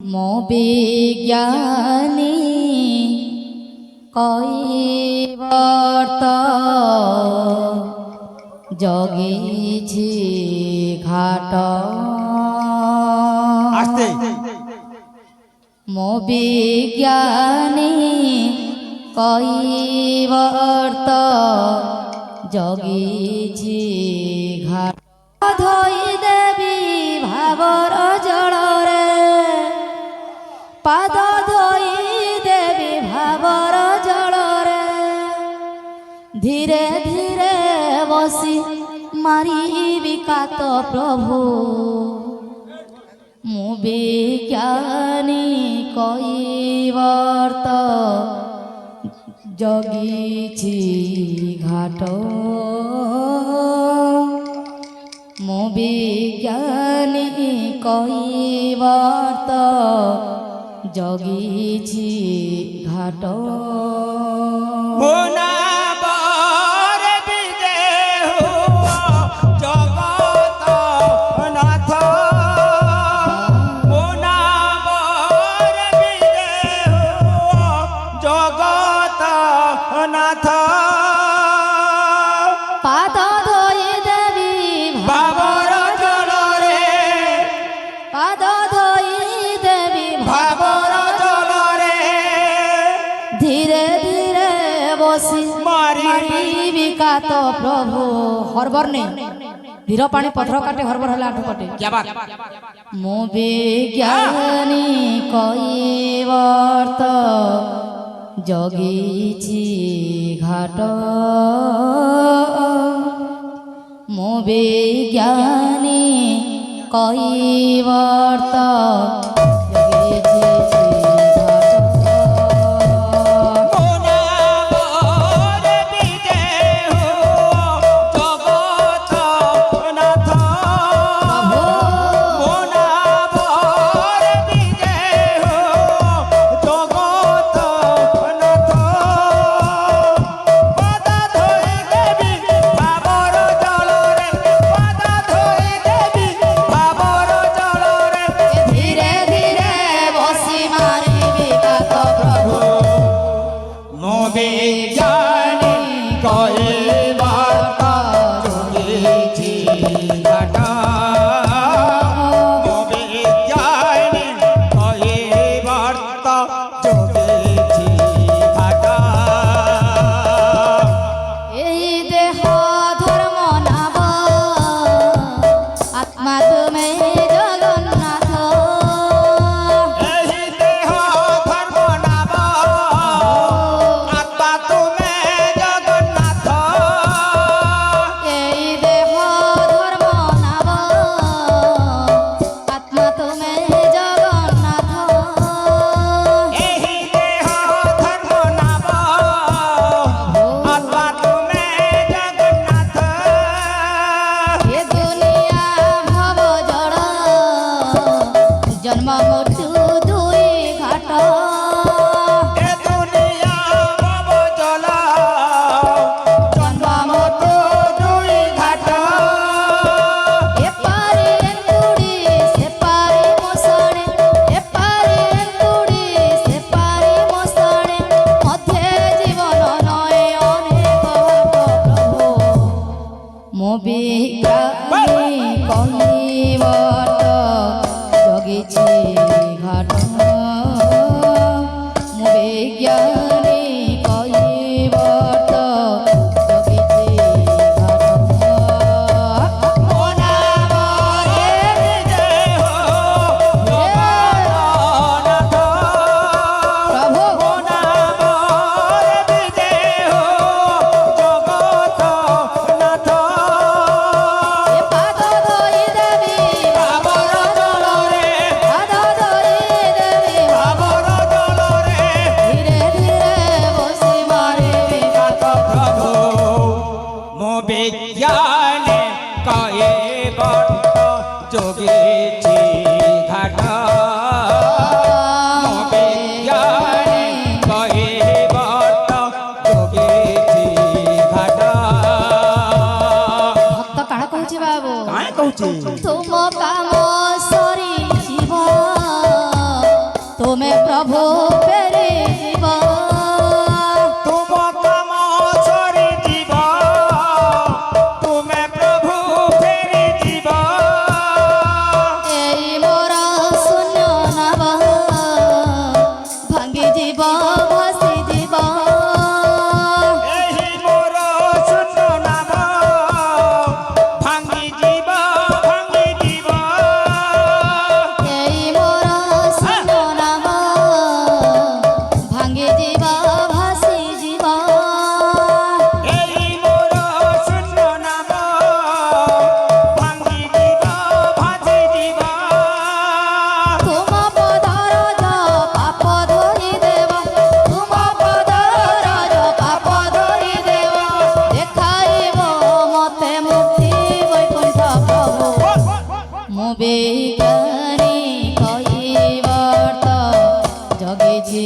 ମୋ ବିଜ୍ଞାନୀ কৈবর্ত জগিছি ঘাট আস্তে ମୋ বিজ্ঞানী কৈবর্ত জগিছি ঘাট ধই দেবী ভাবর জଳରେ পাদ ধই দেবী ভাবর জଳରେ ধীরে ধীরে বসি মারিবি কাত প্রভু ମୁଁ ବିଜ୍ଞାନୀ কৈবর্ত ଜଗିଛି ଘାଟ ମୁଁ ବିଜ୍ଞାନୀ কৈবর্ত জগিছি ঘাট পাদ ধই দেবী ভাবর জଳରେ পাদ ধই দেবী ভাবর জଳରେ ধীরে ধীরে বসি মারিবি কাত প্রভু হরবর নেই ধীর পানি পথর কাটে হরবর হলে আঁঠু কাটে ମୁଁ ବିଜ୍ଞାନୀ কৈবর্ত জগিছি ঘাট ମୁଁ বিজ্ঞানী কৈবর্ত জগিছি ମୋ ବିଜ୍ଞାନୀ কৈবর্ত জগিছি ঘাট ତୁମେ ପ୍ରଭୁ ଫେରି ଯିବ ତୁମ କାମ ସରିଯିବ ତୁମେ ପ୍ରଭୁ ଫେରି ଯିବ ଏଇ ମୋର ଶୂନ୍ୟ ନାବ ଭାଙ୍ଗି ଯିବ ଭାସି ଯିବ ଏହି ମୋର ଶୂନ୍ୟ ନାମ ଭାଙ୍ଗି ଯିବ ଏଇ ମୋର ଶୂନ୍ୟ ନାବ ଭାଙ୍ଗି ଯିବ ଭାସି ଯିବ ଏହି ମୋର ଶୂନ୍ୟ ନାମ ଭାଙ୍ଗି ଯିବ ଭାସି ଯିବ ତୁମ ପଦର ପାପ ଧରି ଦେବ ତୁମ ପଦର ପାପ ଧରି ଦେବ ଦେଖାଇବ ମତେ ମୁକ୍ତି ବୈକୁଣ୍ଠ ପ୍ରଭୁ ମୁଁ ବିଜ୍ଞାନୀ କହିବର୍ତ୍ତ ଜଗିଛି